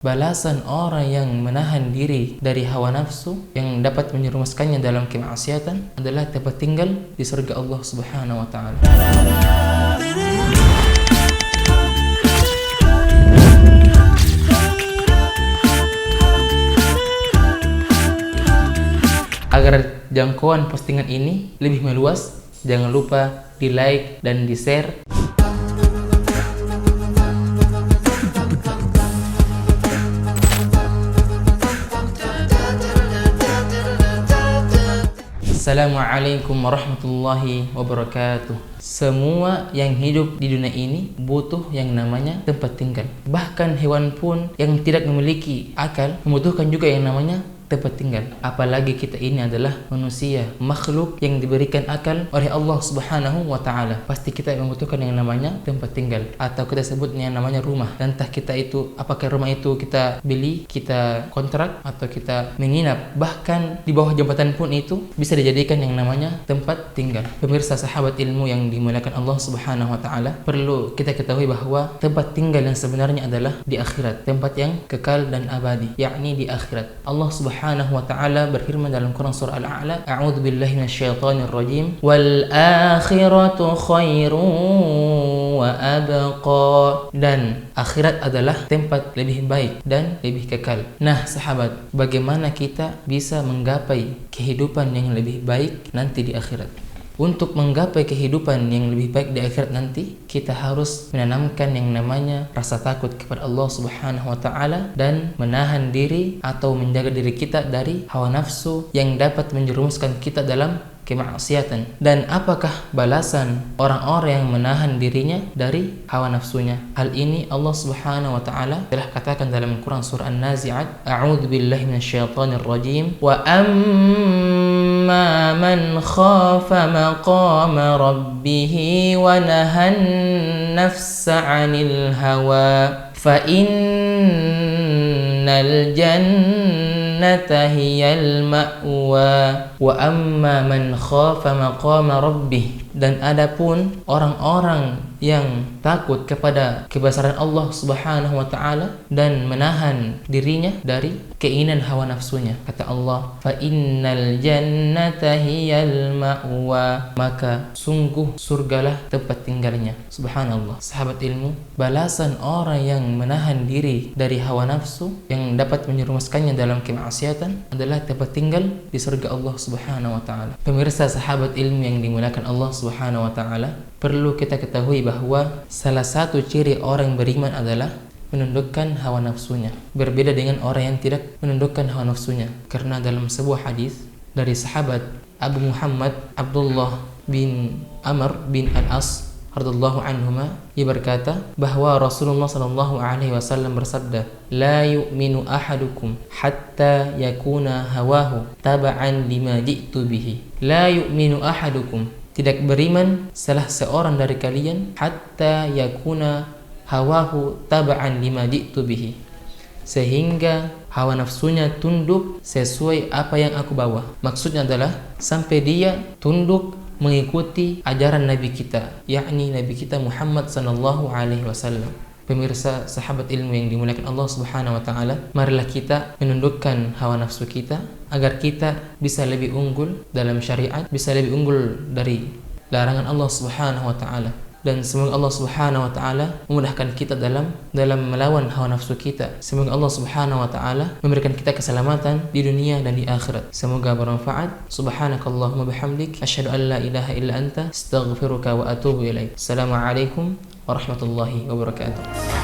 Balasan orang yang menahan diri dari hawa nafsu yang dapat menyerumuskannya dalam kemaksiatan adalah tempat tinggal di surga Allah Subhanahu wa taala. Agar jangkauan postingan ini lebih meluas, jangan lupa di like dan di share. Assalamualaikum warahmatullahi wabarakatuh. Semua yang hidup di dunia ini butuh yang namanya tempat tinggal. Bahkan hewan pun yang tidak memiliki akal membutuhkan juga yang namanya tempat tinggal. Apalagi kita ini adalah manusia, makhluk yang diberikan akal oleh Allah Subhanahu wa taala. Pasti kita membutuhkan yang namanya tempat tinggal, atau kita sebutnya yang namanya rumah. Entah kita itu, apakah rumah itu kita beli, kita kontrak, atau kita menginap. Bahkan di bawah jembatan pun itu bisa dijadikan yang namanya tempat tinggal. Pemirsa sahabat ilmu yang dimuliakan Allah Subhanahu wa taala, perlu kita ketahui bahwa tempat tinggal yang sebenarnya adalah di akhirat, tempat yang kekal dan abadi, yakni di akhirat. Allah Subhanahu wa ta'ala berfirman dalam Quran surah Al-A'la, A'udzu billahi minasyaitonir rajim, wal akhiratu khairun wa abqa, dan akhirat adalah tempat lebih baik dan lebih kekal. Nah sahabat, bagaimana kita bisa menggapai kehidupan yang lebih baik nanti di akhirat? Untuk menggapai kehidupan yang lebih baik di akhirat nanti, kita harus menanamkan yang namanya rasa takut kepada Allah Subhanahu wa taala dan menahan diri atau menjaga diri kita dari hawa nafsu yang dapat menjerumuskan kita dalam kemaksiatan. Dan apakah balasan orang-orang yang menahan dirinya dari hawa nafsunya? Hal ini Allah Subhanahu wa taala telah katakan dalam Quran surah An-Nazi'at, A'udzu billahi minasyaitonir rajim, wa amma man khafa maqama rabbih wa nahan nafsa 'anil hawa fa innal jannata hiyal ma'wa wa amma man khafa maqama rabbih. Dan adapun orang-orang yang takut kepada kebesaran Allah Subhanahu wa taala dan menahan dirinya dari keinginan hawa nafsunya, kata Allah, fa innal jannata hiyal ma'wa, maka sungguh surgalah tempat tinggalnya. Subhanallah. Sahabat ilmu, balasan orang yang menahan diri dari hawa nafsu yang dapat menyerumuskannya dalam kemaksiatan adalah tempat tinggal di surga Allah Subhanahu wa taala. Pemirsa sahabat ilmu yang dimuliakan Allah Subhanahu wa taala, perlu kita ketahui bahwa salah satu ciri orang beriman adalah menundukkan hawa nafsunya. Berbeda dengan orang yang tidak menundukkan hawa nafsunya. Karena dalam sebuah hadis dari sahabat Abu Muhammad Abdullah bin Amr bin Al-As radhiyallahu anhuma, ia berkata bahwa Rasulullah sallallahu alaihi wasallam bersabda, la yu'minu ahadukum hatta yakuna hawahu taba'an lima ji'tu bihi. La yu'minu ahadukum, tidak beriman salah seorang dari kalian, hatta yakuna hawahu taba'an lima ji'tu bihi, sehingga hawa nafsunya tunduk sesuai apa yang aku bawa. Maksudnya adalah sampai dia tunduk mengikuti ajaran Nabi kita, yakni Nabi kita Muhammad sallallahu alaihi wasallam. Pemirsa sahabat ilmu yang dimuliakan Allah Subhanahu wa taala, marilah kita menundukkan hawa nafsu kita agar kita bisa lebih unggul dalam syariat, bisa lebih unggul dari larangan Allah Subhanahu wa taala. Dan semoga Allah Subhanahu wa taala memudahkan kita dalam melawan hawa nafsu kita. Semoga Allah Subhanahu wa taala memberikan kita keselamatan di dunia dan di akhirat. Semoga bermanfaat. Subhanakallahumma bihamdik, asyhadu an la ilaha illa anta, astaghfiruka wa atubu ilaik. Assalamualaikum warahmatullahi wabarakatuh.